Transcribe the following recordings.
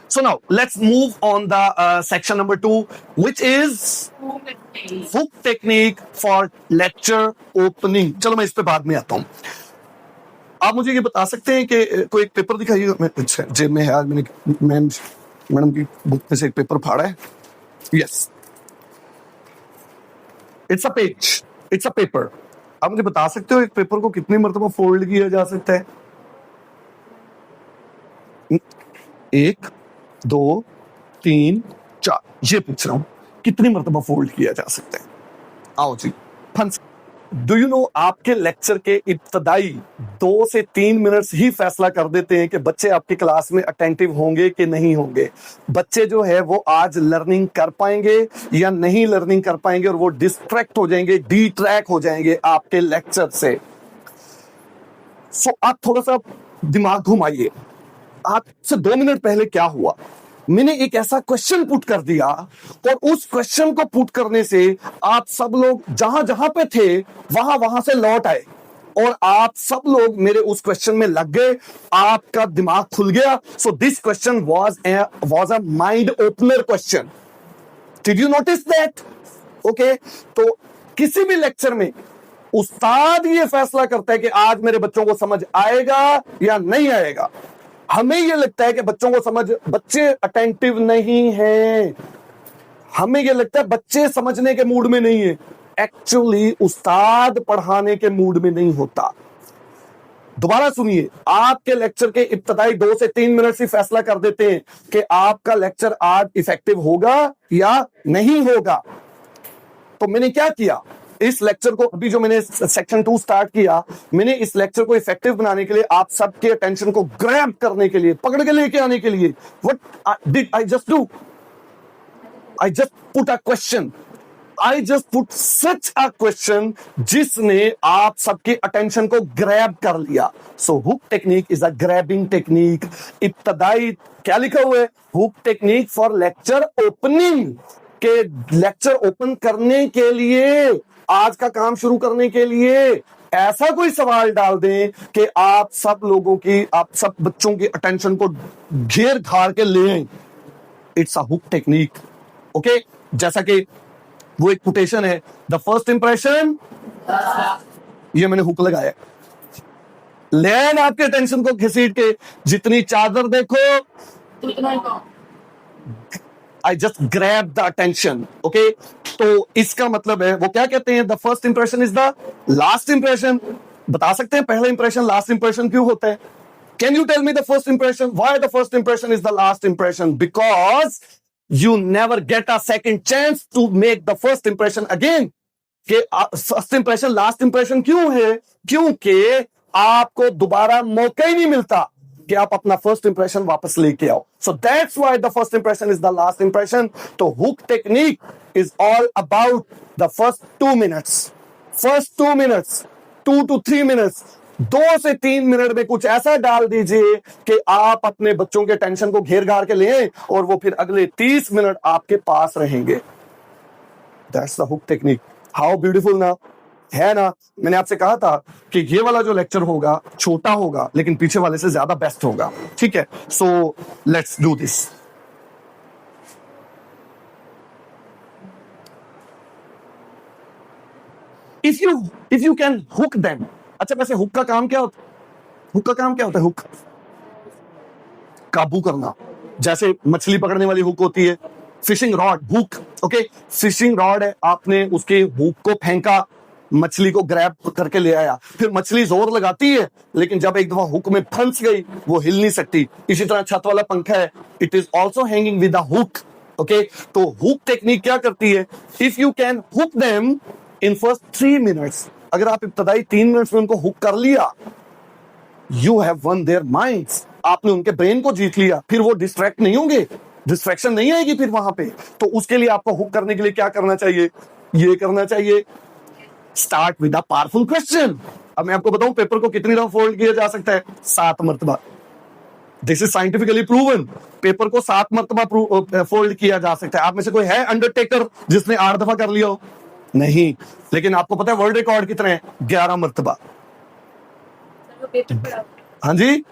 So now let's move on the section number 2, which is hook technique for lecture opening. चलो मैं इस पे बाद में आता हूँ. आप मुझे ये बता सकते हैं कि कोई एक पेपर दिखाइए. अच्छा जेब में है आज, मैंने मैडम की बुक में से एक पेपर फाड़ा है. Yes, it's a page, it's a paper. आप मुझे बता सकते हो एक पेपर को कितनी मर्तबा फोल्ड किया जा सकता है? 1 2 3 4, ये पूछ रहा हूं कितनी मर्तबा फोल्ड किया जा सकता है. आओ जी, फंस. डू यू नो आपके लेक्चर के इब्तदाई 2 से 3 मिनट्स ही फैसला कर देते हैं कि बच्चे आपकी क्लास में अटेंटिव होंगे कि नहीं होंगे. बच्चे जो है वो आज लर्निंग कर पाएंगे या नहीं लर्निंग कर पाएंगे, और वो डिस्ट्रैक्ट हो जाएंगे, डिट्रैक्ट हो जाएंगे आपके लेक्चर से. सो आप थोड़ा सा दिमाग घुमाइए. आज से 2 मिनट पहले क्या हुआ? मैंने एक ऐसा क्वेश्चन पुट कर दिया, और उस क्वेश्चन को पुट करने से आप सब लोग जहां जहां पे थे वहां से लौट आए, और आप सब लोग मेरे उस क्वेश्चन में लग गए. आपका दिमाग खुल गया. So this question was a mind opener question. Did you notice that? Okay, तो किसी भी लेक्चर में उस्ताद ये फैसला करता है कि आज मेरे बच्चों को समझ आएगा या नहीं आएगा. हमें ये लगता है कि बच्चे अटेंटिव नहीं हैं, हमें ये लगता है बच्चे समझने के मूड में नहीं है. एक्चुअली उस्ताद पढ़ाने के मूड में नहीं होता. दोबारा सुनिए, आपके लेक्चर के इब्तदाई 2 से 3 मिनट से फैसला कर देते हैं कि आपका लेक्चर आज इफेक्टिव होगा या नहीं होगा. तो मैंने क्या किया, इस लेक्चर को, अभी जो मैंने सेक्शन 2 स्टार्ट किया, मैंने इस लेक्चर को इफेक्टिव बनाने के लिए, आप सबके अटेंशन को ग्रैब करने के लिए, पकड़ के लेके आने के लिए, what did I just do? I just put a question. I just put such a question जिसने आप सबके अटेंशन को ग्रैब कर लिया. So hook technique is a grabbing technique. इब्तदाई क्या लिखा हुआ है? Hook technique for lecture opening. के लेक्चर ओपन करने के लिए, आज का काम शुरू करने के लिए ऐसा कोई सवाल डाल दें कि आप सब बच्चों की अटेंशन को घेर घार के ले आए. It's a hook technique. Okay, जैसा कि वो एक कोटेशन है, द फर्स्ट इंप्रेशन, ये मैंने हुक लगाया. लेन आपके अटेंशन को घसीट के, जितनी चादर देखो I just grab the attention. Okay, तो इसका मतलब है, वो क्या कहते हैं, the first impression is the last impression. बता सकते हैं पहला इंप्रेशन लास्ट इंप्रेशन क्यों होता है? Can you tell me the first impression? Why the first impression is the last impression? Because you never get a second chance to make the first impression again. कि first impression last impression क्यों है? क्योंकि आपको दोबारा मौका ही नहीं मिलता कि आप अपना फर्स्ट इंप्रेशन वापस लेके आओ. So that's why the first impression is the last impression. तो hook technique is all about the first 2 minutes. First 2 minutes, 2 to 3 minutes, 2 से 3 मिनट में कुछ ऐसा डाल दीजिए कि आप अपने बच्चों के टेंशन को घेर घार के लें, और वो फिर अगले 30 मिनट आपके पास रहेंगे. That's the hook technique. How beautiful ना है ना? मैंने आपसे कहा था कि ये वाला जो लेक्चर होगा छोटा होगा, लेकिन पीछे वाले से ज्यादा बेस्ट होगा. ठीक है, so let's do this. If you can hook them. अच्छा, वैसे हुक का काम क्या होता है? हुक का काम क्या होता है? हुक काबू करना. जैसे मछली पकड़ने वाली हुक होती है, fishing rod, hook. Okay, fishing rod है, आपने उसके हुक को फेंका, मछली को ग्रैब करके ले आया, फिर मछली जोर लगाती है, लेकिन जब एक दफा हुक में फंस गई वो हिल नहीं सकती. इसी तरह छत वाला पंखा है, it is also hanging with a hook. Okay, तो हुक टेक्निक क्या करती है? If you can hook them in first 3 minutes, अगर आप इब्तदाई 3 मिनट्स में उनको हुक कर लिया, you have one their minds. आपने उनके ब्रेन को जीत लिया, फिर वो डिस्ट्रैक्ट नहीं होंगे, डिस्ट्रैक्शन नहीं आएगी फिर वहां पे. तो उसके लिए आपको हुक करने के लिए क्या करना चाहिए? ये करना चाहिए, start with a powerful question. अब मैं आपको बताऊं पेपर को कितनी दफा फोल्ड किया जा सकता है? 7 मरतबा. This is scientifically proven. Paper को 7 मरतबा फोल्ड किया जा सकता है. आप में से कोई है अंडरटेकर जिसने 8 दफा कर लिया हो? नहीं. लेकिन आपको पता है वर्ल्ड रिकॉर्ड कितने हैं? 11 मरतबा. हाँ जी,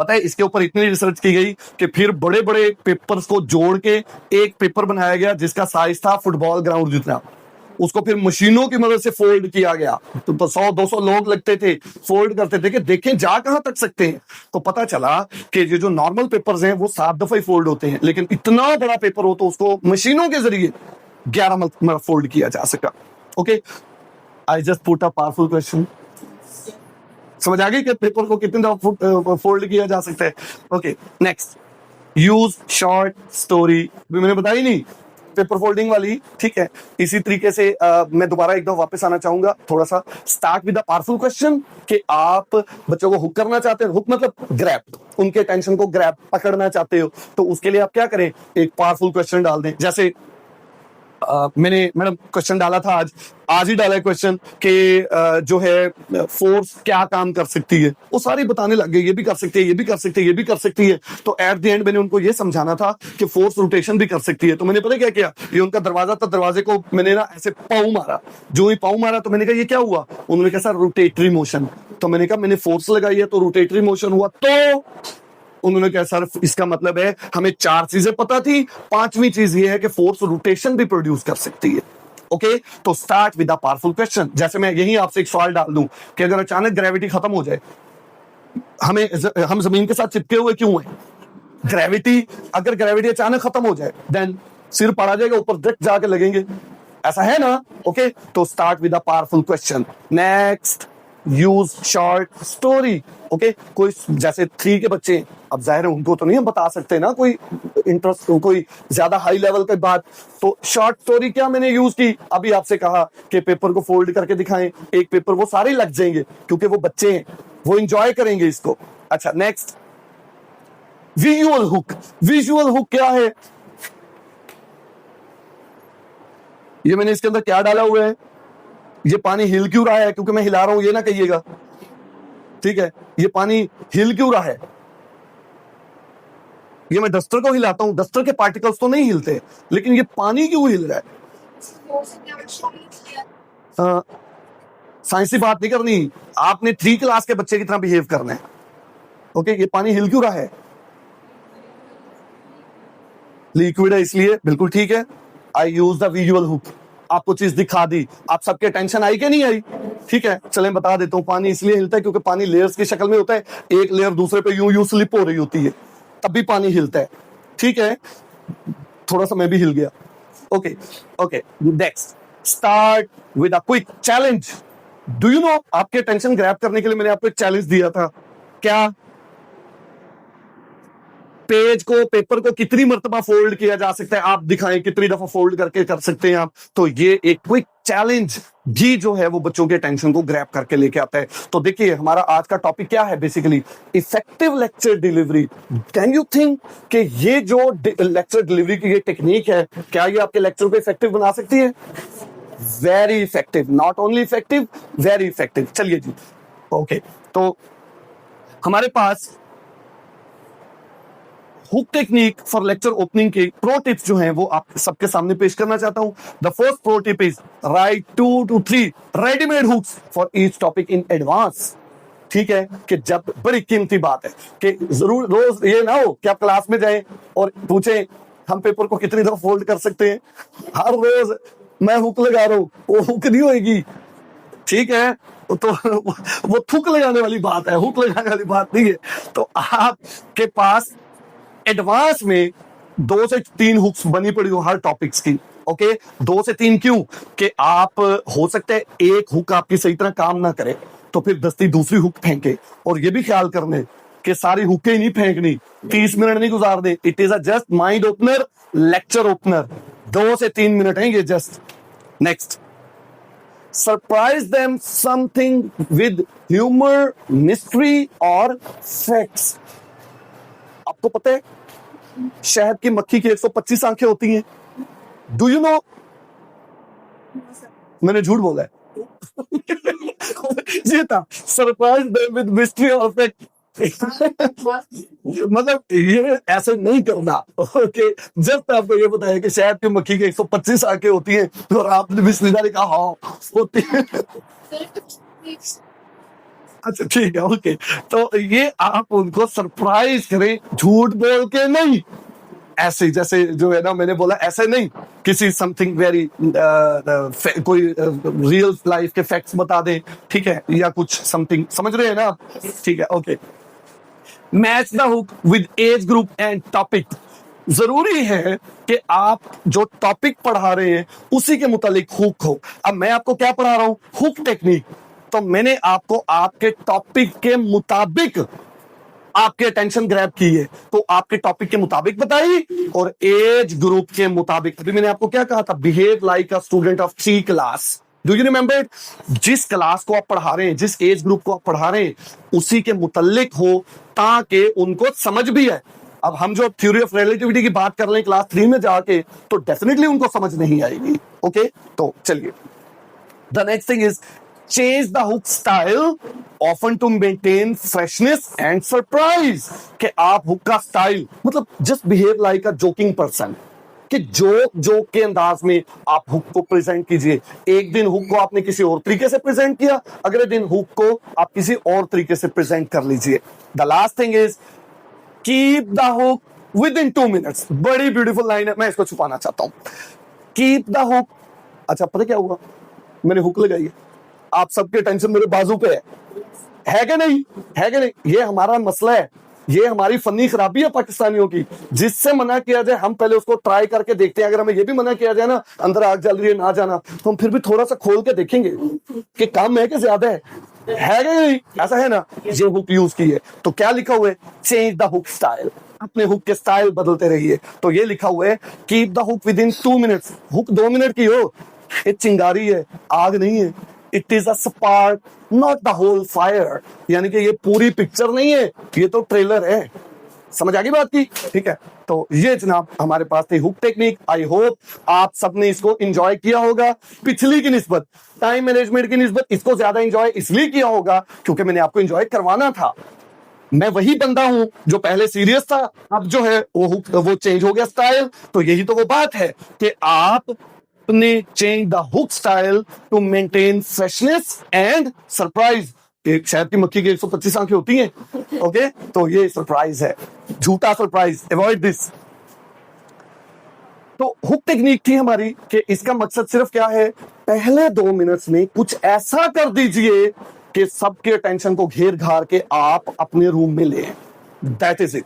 पता है इसके ऊपर इतनी रिसर्च की गई कि फिर बड़े बड़े पेपर्स को जोड़ के एक पेपर बनाया गया जिसका साइज था फुटबॉल ग्राउंड जितना। उसको फिर मशीनों की मदद से फोल्ड किया गया। तो 100-200 लोग लगते थे, फोल्ड करते थे कि देखें जा कहां तक सकते हैं। तो पता चला कि ये जो नॉर्मल पेपर्स हैं वो 7 दफा ही फोल्ड होते हैं, लेकिन इतना बड़ा पेपर हो तो उसको मशीनों के जरिए 11 मरतबा फोल्ड किया जा सका। Okay, I just put a powerful question. समझ आ गई कि पेपर को कितनी दफा फोल्ड किया जा सकता है। Okay, next, use short story. मैंने बताई नहीं पेपर फोल्डिंग वाली, ठीक है। इसी तरीके से मैं दोबारा एक दफा वापस आना चाहूंगा थोड़ा सा। Start with the powerful question कि आप बच्चों को हुक करना चाहते हैं। हुक मतलब ग्रैब, उनके अटेंशन को ग्रैब पकड़ना चाहते हो, तो उसके लिए आप क्या करें, एक पावरफुल क्वेश्चन डाल दें। जैसे मैंने मैडम क्वेश्चन डाला था, आज ही डाला है क्वेश्चन कि जो है फोर्स क्या काम कर सकती है। वो सारी बताने लग गए, ये भी कर सकती है, ये भी कर सकती है, ये भी कर सकती है। तो एट द एंड मैंने उनको ये समझाना था कि फोर्स रोटेशन भी कर सकती है। तो मैंने पता क्या किया, ये उनका दरवाजा था, दरवाजे को मैंने ना ऐसे पाँव मारा। जो ही पाँव मारा तो मैंने कहा ये क्या हुआ। उन्होंने कहा सर रोटेटरी मोशन। तो मैंने कहा मैंने फोर्स लगाई है तो रोटेटरी मोशन हुआ। तो उन्होंने कहा सर इसका मतलब है हमें 4 चीजें पता थी, 5वीं चीज ये है कि फोर्स रोटेशन भी प्रोड्यूस कर सकती है। ओके, तो start with a powerful question. जैसे मैं यही आपसे एक सवाल डाल दूं कि अगर अचानक ग्रेविटी खत्म हो जाए, हम जमीन के साथ चिपके हुए क्यों हैं। ग्रेविटी, अगर ग्रेविटी अचानक खत्म हो जाए देन सिर पड़ा जाएगा, ऊपर डायरेक्ट जाके लगेंगे, ऐसा है ना। ओके, तो start with a powerful question. Next, use short story. Okay, कोई जैसे 3 के बच्चे, अब जाहिर है उनको तो नहीं हम बता सकते ना कोई इंटरेस्ट, कोई ज्यादा हाई लेवल की बात। तो शॉर्ट स्टोरी क्या मैंने यूज की, अभी आपसे कहा कि पेपर को फोल्ड करके दिखाएं, एक पेपर वो सारे लग जाएंगे क्योंकि वो बच्चे हैं, वो एंजॉय करेंगे इसको। अच्छा, next, visual hook. Visual hook क्या है, ये मैंने इसके अंदर क्या डाला हुआ है, ये पानी हिल क्यों रहा है, क्योंकि मैं हिला रहा हूं ये ना कहिएगा, ठीक है। ये पानी हिल क्यों रहा है, ये मैं डस्टर को हिलाता हूं, डस्टर के पार्टिकल्स तो नहीं हिलते, लेकिन ये पानी क्यों हिल रहा है। साइंसी बात नहीं करनी, आपने 3 क्लास के बच्चे की तरह बिहेव करना है। ओके, ये पानी हिल क्यों रहा है, लिक्विड है इसलिए, बिल्कुल ठीक है। आई यूज द विजुअल हुक, आपको चीज दिखा दी, आप सबके टेंशन आई कि नहीं आई, ठीक है। चलें बता देता हूं, पानी इसलिए हिलता है क्योंकि पानी लेयर्स की शक्ल में होता है, एक लेयर दूसरे पे यूं यूं स्लिप हो रही होती है, तब भी पानी हिलता है, ठीक है। थोड़ा सा मैं भी हिल गया। Okay okay, next, start with a quick challenge. Do you know, आपके टेंशन ग्रैब करने के लिए मैंने आपको एक चैलेंज दिया था, क्या, पेज को, पेपर को कितनी मर्तबा फोल्ड किया जा सकता है, आप दिखाएं कितनी दफा फोल्ड करके कर सकते हैं आप। तो ये एक क्विक चैलेंज भी जो है वो बच्चों के टेंशन को ग्रैब करके लेके आता है। तो देखिए हमारा आज का टॉपिक क्या है, basically effective lecture delivery. Can you think कि ये जो लेक्चर डिलीवरी की ये टेक्निक है, क्या ये आपके लेक्चर को इफेक्टिव बना सकती है। Very effective, not only effective, very effective. चलिए जी, ओके, तो हमारे पास hook technique for lecture opening के प्रो टिप्स जो हैं वो आप सबके सामने पेश करना चाहता हूं। The first pro tip is right 2 to 3 readymade hooks for each topic in advance. ठीक है, कि जब बड़ी कीमती बात है कि जरूर रोज ये ना हो कि आप क्लास में जाएं और पूछें हम पेपर को कितनी दफा फोल्ड कर सकते हैं। हर रोज मैं हुक लगा रहा हूं, वो हुक नहीं होगी, ठीक है। तो वो थूक लगाने वाली बात है, हुक लगाने वाली बात नहीं है। तो आपके पास एडवांस में 2 से 3 हुक्स बनी पड़ी हो हर टॉपिक्स की। ओके, 2 से 3 क्यों, कि आप हो सकता है एक हुक आपकी सही तरह काम ना करे तो फिर दस्ती दूसरी हुक फेंके, और ये भी ख्याल करने कि सारी हुकें नहीं फेंकनी, 30 मिनट नहीं गुजार दे। It is a just mind opener, lecture opener, 2 से 3 मिनट है ये just. Next, surprise them something with humour, mystery और फैक्ट्स। आपको पता है शहद की मक्खी की 125 आंखें होती हैं। डू यू नो, मैंने झूठ बोला है ये था सरप्राइज देम विद मिस्ट्री और फैक्ट। मतलब ये ऐसे नहीं करना। ओके, जस्ट आपको ये बताया कि शहद की मक्खी की 125 आंखें होती हैं और आपने बिस्मिल्लाह कहा हाँ होती है। अच्छा ठीक है, ओके। तो ये आप उनको सरप्राइज करें, झूठ बोल के नहीं, ऐसे जैसे जो है ना, मैंने बोला ऐसे नहीं, किसी समथिंग वेरी कोई रियल लाइफ के फैक्ट्स बता दे, ठीक है, या कुछ समथिंग, समझ रहे हैं ना आप? ठीक है, okay. Match the hook with age group and topic. जरूरी है कि आप जो टॉपिक पढ़ा रहे हैं उसी के मुतालिक हुक हो। अब मैं आपको क्या पढ़ा रहा हूं? Hook technique. तो मैंने आपको आपके टॉपिक के मुताबिक आपके अटेंशन ग्रैब की है, तो आपके टॉपिक के मुताबिक बताई और एज ग्रुप के मुताबिक। अभी मैंने आपको क्या कहा था? Behave like a student of 3 class. Do you remember? जिस क्लास को आप पढ़ा रहे हैं, जिस एज ग्रुप को आप पढ़ा रहे हैं, उसी के मुतल्लिक हो, ताकि उनको समझ भी है। अब हम जो थ्योरी ऑफ रिलेटिविटी की बात कर रहे हैं क्लास 3 में जाके, तो डेफिनेटली उनको समझ नहीं आएगी। ओके, तो चलिए, the next thing is change the hook style often to maintain freshness and surprise। कि आप हुक का स्टाइल, मतलब just behave like a joking person, कि जोक के अंदाज में आप हुक को प्रेजेंट कीजिए। एक दिन हुक को आपने किसी और तरीके से प्रेजेंट किया, अगले दिन हुक को आप किसी और तरीके से प्रेजेंट कर लीजिए। The last thing is keep the hook within 2 minutes. बड़ी ब्यूटीफुल लाइन है, मैं इसको छुपाना चाहता हूं। Keep the hook. अच्छा, पता क्या हुआ? मैंने हुक लगाई है, आप सबके टेंशन मेरे बाजू पे है कि नहीं? है कि नहीं? ये हमारा मसला है, ये हमारी फनी खराबी है पाकिस्तानियों की। जिससे मना किया जाए हम पहले उसको ट्राई करके देखते हैं। अगर हमें ये भी मना किया जाए ना, अंदर आग जल रही है ना जाना, तो हम फिर भी थोड़ा सा खोल के देखेंगे कि कम है कि ज्यादा है कि नहीं? ऐसा है ना? ये हुक यूज की है, तो क्या लिखा हुआ है? Change the hook style. अपने हुक के स्टाइल बदलते रहिए। तो ये लिखा हुआ है keep the hook within 2 minutes. Hook 2 minute की हो, ये चिंगारी है, आग नहीं है। It is a spark, not the whole fire. यानी कि ये पूरी पिक्चर नहीं है, ये तो ट्रेलर है। समझ आ गई बात की? ठीक है, तो ये जनाब हमारे पास थी हुक टेक्निक। आई होप आप सबने इसको एंजॉय किया होगा। पिछली की निस्बत, टाइम मैनेजमेंट की निस्बत इसको ज्यादा एंजॉय इसलिए किया होगा क्योंकि मैंने आपको एंजॉय करवाना था। मैं वही बंदा हूं जो पहले सीरियस था, अब जो है वो चेंज हो गया स्टाइल। तो यही तो वो बात है कि आप अपने change the hook style to maintain freshness and surprise. एक शहद की मक्खी की 125 आंखें होती हैं। ओके, तो ये सरप्राइज है, झूठा सरप्राइज, अवॉइड दिस। तो हुक टेक्निक थी हमारी कि इसका मकसद सिर्फ क्या है? पहले 2 मिनट्स में कुछ ऐसा कर दीजिए कि सबके अटेंशन को घेर घार के आप अपने रूम में ले। That is it.